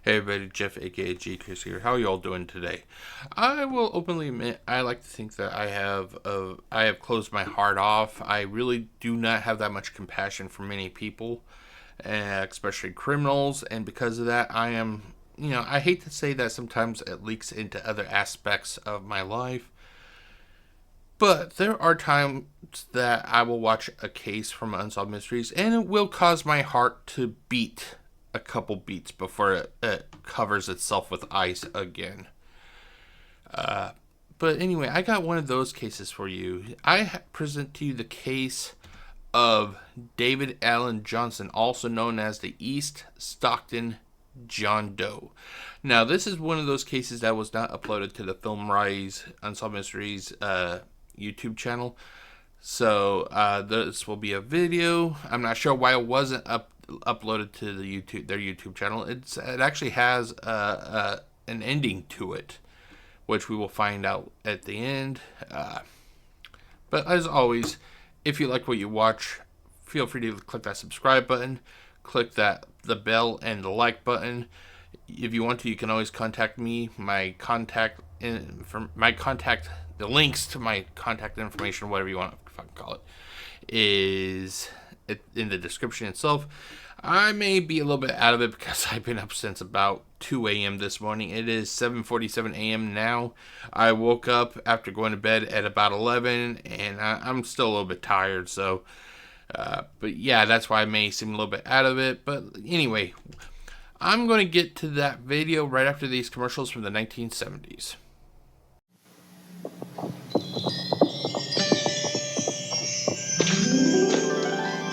Hey everybody, Jeff aka GCurse here. How are you all doing today? I will openly admit I like to think that I have closed my heart off. I really do not have that much compassion for many people, especially criminals, and because of that I hate to say that sometimes it leaks into other aspects of my life. But there are times that I will watch a case from Unsolved Mysteries and it will cause my heart to beat a couple beats before it covers itself with ice again. But anyway, I got one of those cases for you. I present to you the case of David Allen Johnson, also known as the East Stockton John Doe. Now, this is one of those cases that was not uploaded to the Film Rise Unsolved Mysteries YouTube channel. So this will be a video. I'm not sure why it wasn't uploaded to their YouTube channel. It actually has an ending to it, which we will find out at the end. But as always, if you like what you watch, feel free to click that subscribe button, click the bell and the like button. If you want to, you can always contact me. The links to my contact information, whatever you want to fucking call it, is in the description itself. I may be a little bit out of it because I've been up since about 2 a.m. this morning. It is 7:47 a.m. now. I woke up after going to bed at about 11, and I'm still a little bit tired. So, but yeah, that's why I may seem a little bit out of it. But anyway, I'm going to get to that video right after these commercials from the 1970s.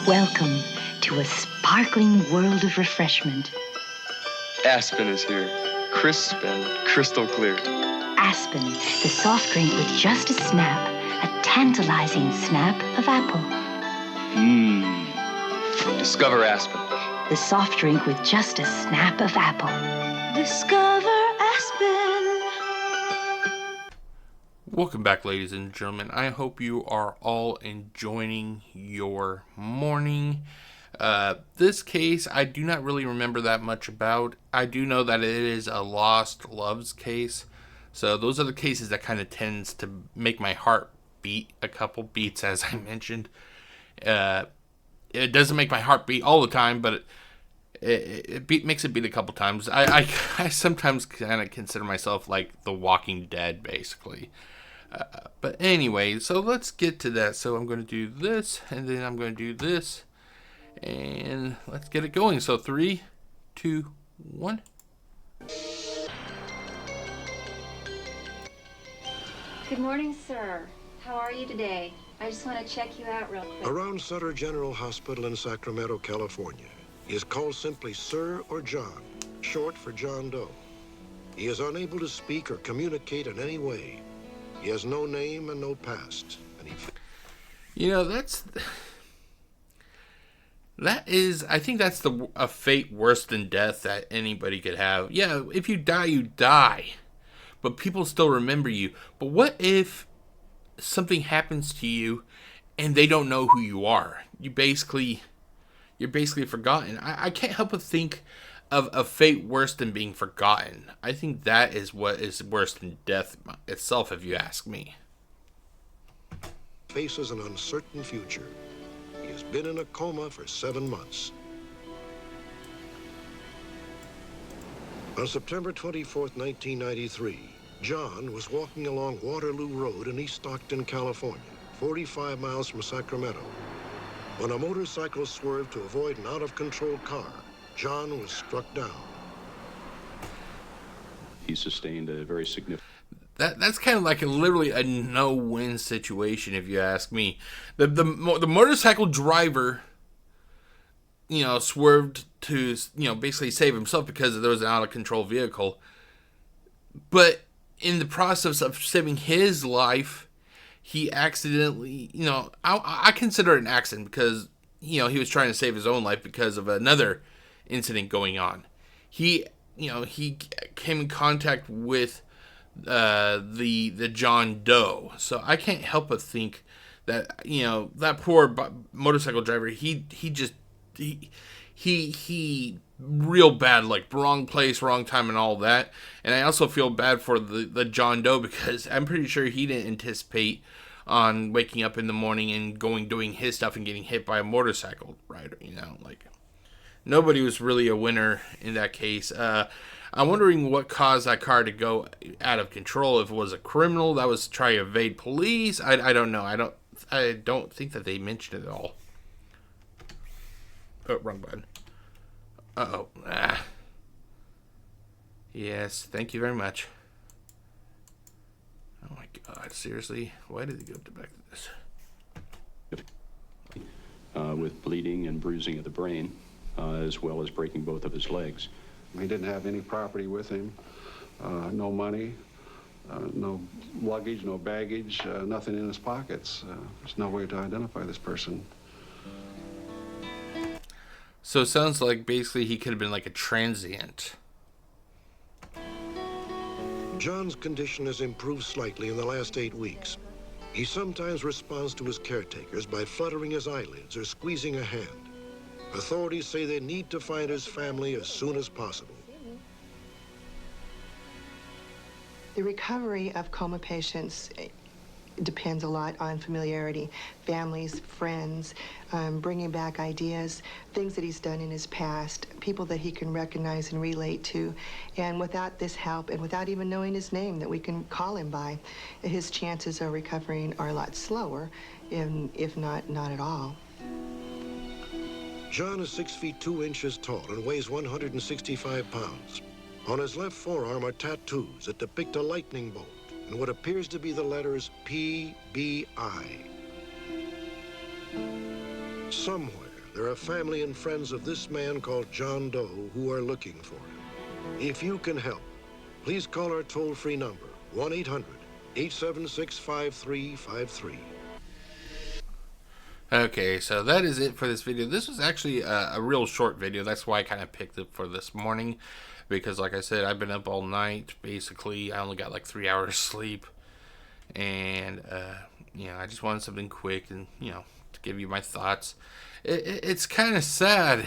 Welcome to a sparkling world of refreshment. Aspen is here, crisp and crystal clear. Aspen, the soft drink with just a snap, a tantalizing snap of apple. Discover Aspen. The soft drink with just a snap of apple. Discover Aspen. Welcome back, ladies and gentlemen. I hope you are all enjoying your morning. This case, I do not really remember that much about. I do know that it is a lost loves case. So those are the cases that kind of tends to make my heart beat a couple beats, as I mentioned. It doesn't make my heart beat all the time, but makes it beat a couple times. I sometimes kind of consider myself like The Walking Dead, basically. But anyway, so let's get to that. So I'm going to do this, and then I'm going to do this, and let's get it going. So 3, 2, 1. Good morning, sir. How are you today? I just want to check you out real quick. Around Sutter General Hospital in Sacramento, California, he is called simply Sir or John, short for John Doe. He is unable to speak or communicate in any way. He has no name and no past. And I think that's a fate worse than death that anybody could have. Yeah, if you die, you die. But people still remember you. But what if something happens to you and they don't know who you are? You're basically forgotten. I can't help but think of a fate worse than being forgotten. I think that is what is worse than death itself, if you ask me. Faces an uncertain future. He has been in a coma for 7 months. On September 24th, 1993, John was walking along Waterloo Road in East Stockton, California, 45 miles from Sacramento, when a motorcycle swerved to avoid an out-of-control car. John was struck down. He sustained a very significant... That's kind of like literally a no-win situation, if you ask me. The motorcycle driver, swerved to, basically save himself because there was an out-of-control vehicle. But in the process of saving his life, he accidentally, I consider it an accident because, he was trying to save his own life because of another incident going on. He came in contact with the John Doe. So I can't help but think that that poor motorcycle driver he he real bad, like wrong place, wrong time, and all that. And I also feel bad for the John Doe, because I'm pretty sure he didn't anticipate on waking up in the morning and doing his stuff and getting hit by a motorcycle rider. Like, nobody was really a winner in that case. I'm wondering what caused that car to go out of control. If it was a criminal that was trying to evade police, I don't know. I don't think that they mentioned it at all. Oh, wrong button. Uh-oh. Yes, thank you very much. Oh my God, seriously? Why did they go back to this? With bleeding and bruising of the brain, as well as breaking both of his legs. He didn't have any property with him, no money, no luggage, no baggage, nothing in his pockets. There's no way to identify this person. So it sounds like basically he could have been like a transient. John's condition has improved slightly in the last 8 weeks. He sometimes responds to his caretakers by fluttering his eyelids or squeezing a hand. Authorities say they need to find his family as soon as possible. The recovery of coma patients depends a lot on familiarity, families, friends, bringing back ideas, things that he's done in his past, people that he can recognize and relate to. And without this help, and without even knowing his name that we can call him by, his chances of recovering are a lot slower, if not at all. John is 6 feet 2 inches tall and weighs 165 pounds. On his left forearm are tattoos that depict a lightning bolt and what appears to be the letters PBI. Somewhere, there are family and friends of this man called John Doe who are looking for him. If you can help, please call our toll-free number, 1-800-876-5353. Okay, so that is it for this video. This was actually a real short video. That's why I kind of picked it for this morning. Because, like I said, I've been up all night, basically. I only got like 3 hours sleep. And, I just wanted something quick and, to give you my thoughts. It's kind of sad,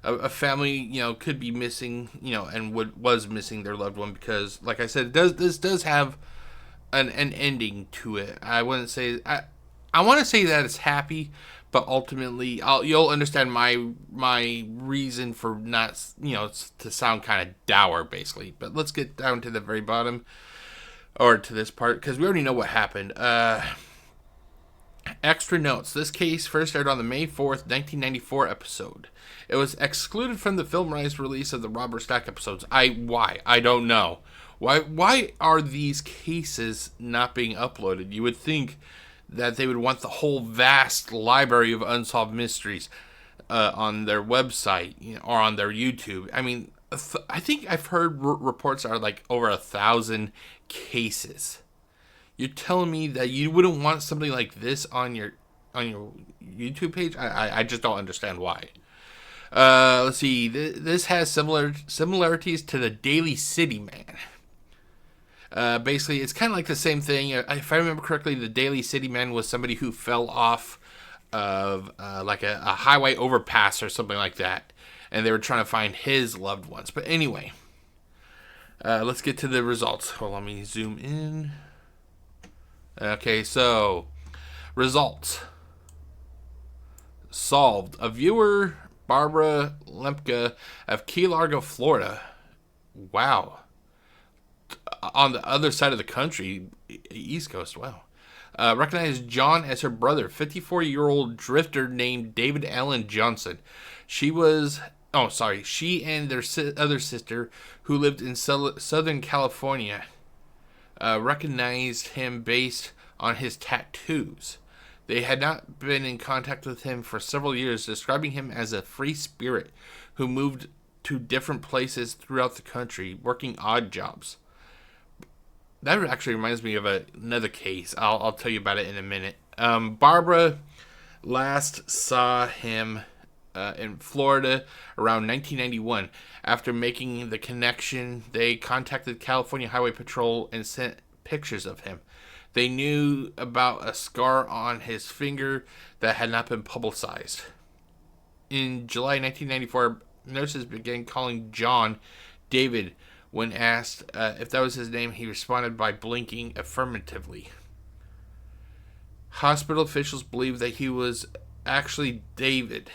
a family, could be missing, and was missing their loved one. Because, like I said, this does have an ending to it. I wouldn't say... I want to say that it's happy, but ultimately, you'll understand my reason for not, to sound kind of dour, basically. But let's get down to the very bottom, or to this part, because we already know what happened. Extra notes. This case first aired on the May 4th, 1994 episode. It was excluded from the film-rise release of the Robert Stack episodes. Why? I don't know. Why are these cases not being uploaded? You would think that they would want the whole vast library of Unsolved Mysteries on their website, or on their YouTube. I mean, I think I've heard reports are like over 1,000 cases. You're telling me that you wouldn't want something like this on your YouTube page? I just don't understand why. Let's see. This has similarities to the Daly City Man. Basically, it's kind of like the same thing. If I remember correctly, the Daly City Man was somebody who fell off of like a highway overpass or something like that, and they were trying to find his loved ones. But anyway, let's get to the results. Hold on, let me zoom in. Okay, so results. Solved. A viewer, Barbara Lemke of Key Largo, Florida. Wow. On the other side of the country, East Coast, wow. Recognized John as her brother, 54-year-old drifter named David Allen Johnson. She and their other sister, who lived in Southern California, recognized him based on his tattoos. They had not been in contact with him for several years, describing him as a free spirit who moved to different places throughout the country, working odd jobs. That actually reminds me of another case. I'll tell you about it in a minute. Barbara last saw him in Florida around 1991. After making the connection, they contacted California Highway Patrol and sent pictures of him. They knew about a scar on his finger that had not been publicized. In July 1994, nurses began calling John David. When asked if that was his name, he responded by blinking affirmatively. Hospital officials believed that he was actually David.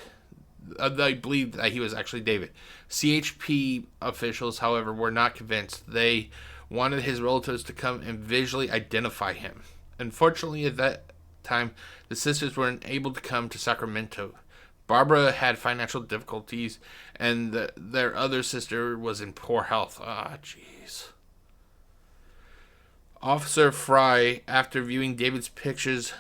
They believed that he was actually David. CHP officials, however, were not convinced. They wanted his relatives to come and visually identify him. Unfortunately, at that time, the sisters weren't able to come to Sacramento. Barbara had financial difficulties, and their other sister was in poor health. Jeez. Officer Fry, after viewing David's pictures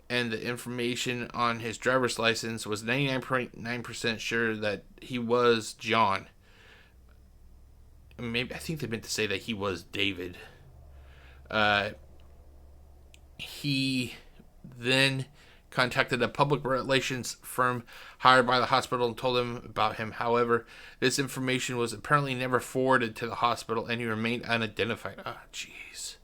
and the information on his driver's license, was 99.9% sure that he was John. Maybe I think they meant to say that he was David. He then contacted a public relations firm hired by the hospital and told them about him. However, this information was apparently never forwarded to the hospital, and he remained unidentified. Jeez.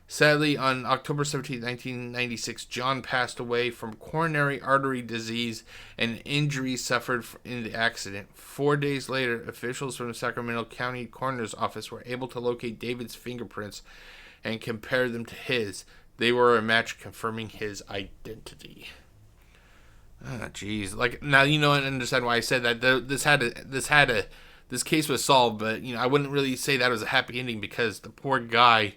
Sadly, on October 17, 1996, John passed away from coronary artery disease and injuries suffered in the accident. 4 days later, officials from the Sacramento County Coroner's Office were able to locate David's fingerprints and compare them to his. They were a match, confirming his identity. Jeez. Like, now you know and understand why I said that this case was solved, but I wouldn't really say that was a happy ending, because the poor guy,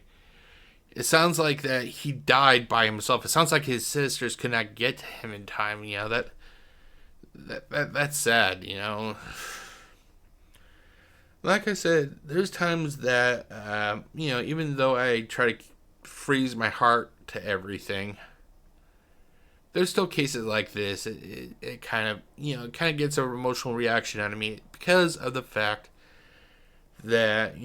it sounds like that he died by himself. It sounds like his sisters could not get to him in time. That's sad. Like I said, there's times that even though I try to freeze my heart to everything, there's still cases like this. It kind of gets an emotional reaction out of me, because of the fact that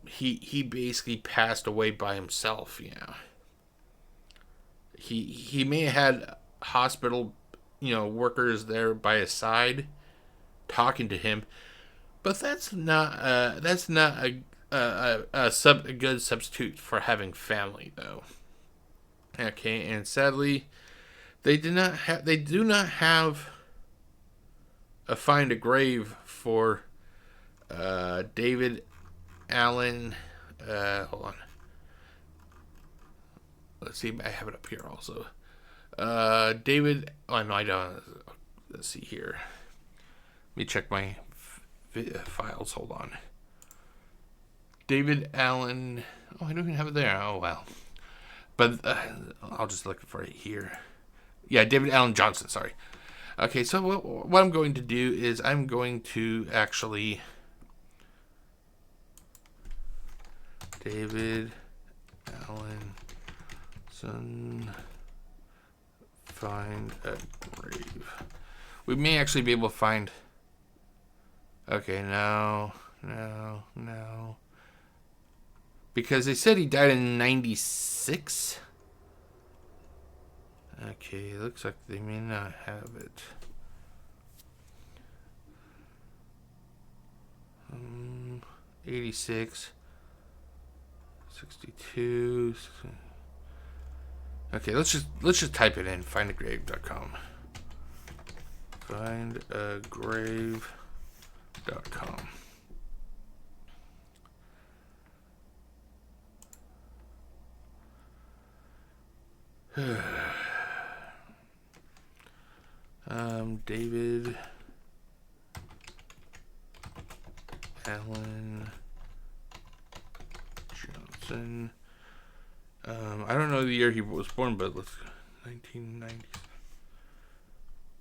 he basically passed away by himself. He may have had hospital workers there by his side talking to him, but that's not a good substitute for having family, though. Okay, and sadly, they do not have a find a grave for David Allen. Hold on. Let's see. I have it up here also. David. Oh no, I don't. Let's see here. Let me check my files. Hold on. David Allen. Oh, I don't even have it there. Oh well. But I'll just look for it here. Yeah, David Allen Johnson. Sorry. Okay, so what I'm going to do is I'm going to actually David Allen son find a grave. We may actually be able to find. Okay, no. Because they said he died in 96. Okay, looks like they may not have it. 86, 62. Okay, let's just type it in. Findagrave.com. Findagrave.com. David Allen Johnson. I don't know the year he was born, but let's 1990.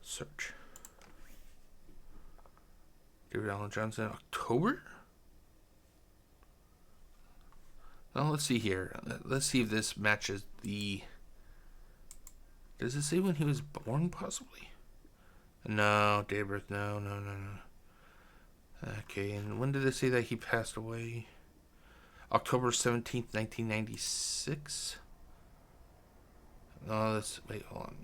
Search. David Allen Johnson, October? Now let's see here. Let's see if this matches the. Does it say when he was born, possibly? No, date of birth, no. Okay, and when did it say that he passed away? October 17th, 1996? No, that's, wait, hold on.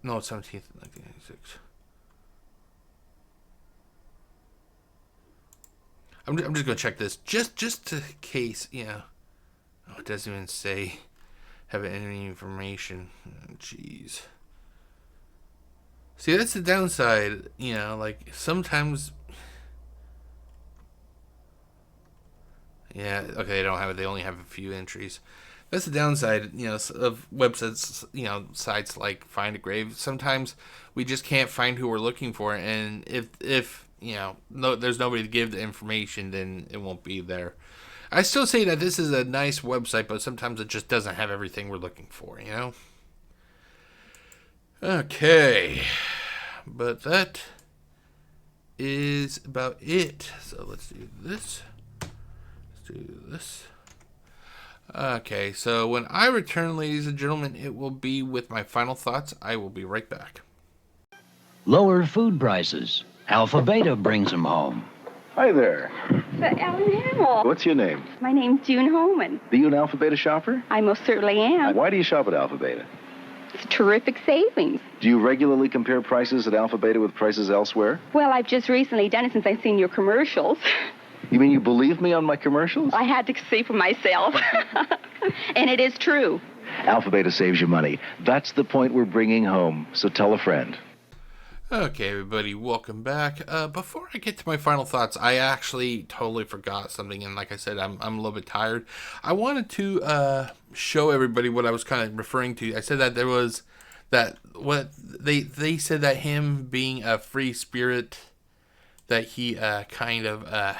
No, it's 17th, 1996. I'm just going to check this, just to case, Oh, it doesn't even say, have any information. Oh, jeez. See, that's the downside, you know, like sometimes. Yeah, okay, they don't have it. They only have a few entries. That's the downside, you know, of websites, you know, sites like Find a Grave. Sometimes we just can't find who we're looking for, and if you know, there's nobody to give the information, then it won't be there. I still say that this is a nice website, but sometimes it just doesn't have everything we're looking for, you know? Okay. But that is about it. So let's do this. Okay, so when I return, ladies and gentlemen, it will be with my final thoughts. I will be right back. Lower food prices. Alpha Beta brings them home. Hi there. But Ellen Hamill. What's your name? My name's June Holman. Are you an Alpha Beta shopper? I most certainly am. Why do you shop at Alpha Beta? It's terrific savings. Do you regularly compare prices at Alpha Beta with prices elsewhere? Well, I've just recently done it since I've seen your commercials. You mean you believe me on my commercials? I had to see for myself. And it is true. Alpha Beta saves you money. That's the point we're bringing home. So tell a friend. Okay, everybody, welcome back. Before I get to my final thoughts, I actually totally forgot something, and like I said, I'm a little bit tired. I wanted to show everybody what I was kind of referring to. I said that there was what they said that him being a free spirit, that he kind of oh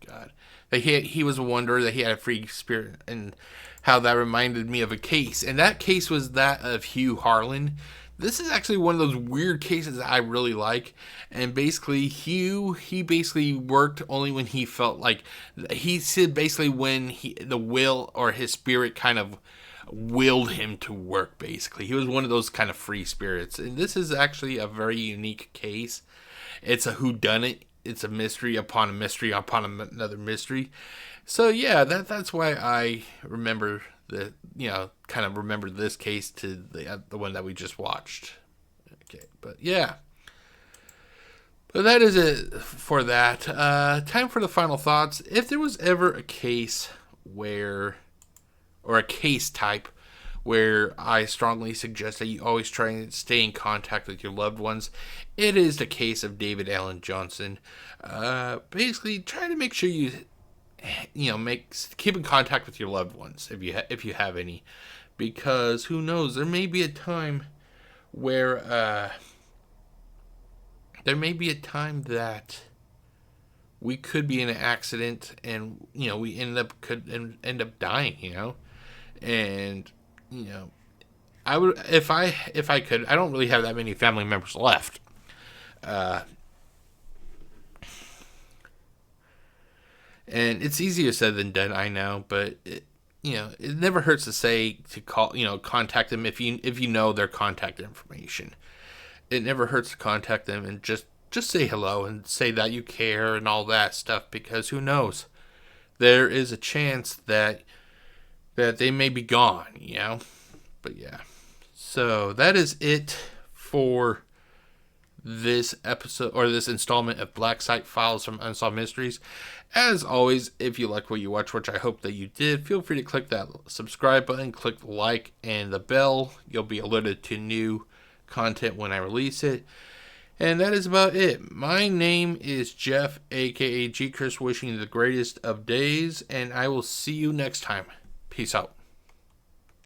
god, that he was a wanderer, that he had a free spirit, and how that reminded me of a case, and that case was that of Hugh Harlan. This is actually one of those weird cases that I really like. And basically, he basically worked only when he felt like, he said basically when the will or his spirit kind of willed him to work, basically. He was one of those kind of free spirits. And this is actually a very unique case. It's a whodunit. It's a mystery upon a mystery upon another mystery. So yeah, that's why I remember kind of remember this case to the one that we just watched. Okay, but yeah. But that is it for that. Time for the final thoughts. If there was ever a case or a case type where I strongly suggest that you always try and stay in contact with your loved ones, it is the case of David Alan Johnson. Basically, try to make sure you keep in contact with your loved ones if you have any, because who knows, there may be a time where that we could be in an accident and we end up dying, and I would, if I could, I don't really have that many family members left. And it's easier said than done, I know, but it never hurts to say to contact them if you know their contact information. It never hurts to contact them and just say hello and say that you care and all that stuff, because who knows, there is a chance that they may be gone, But yeah, so that is it for this episode, or this installment of Black Site Files from Unsolved Mysteries. As always, if you like what you watch, which I hope that you did, feel free to click that subscribe button, click the like and the bell. You'll be alerted to new content when I release it. And that is about it. My name is Jeff, aka GCurse, wishing you the greatest of days, and I will see you next time. Peace out.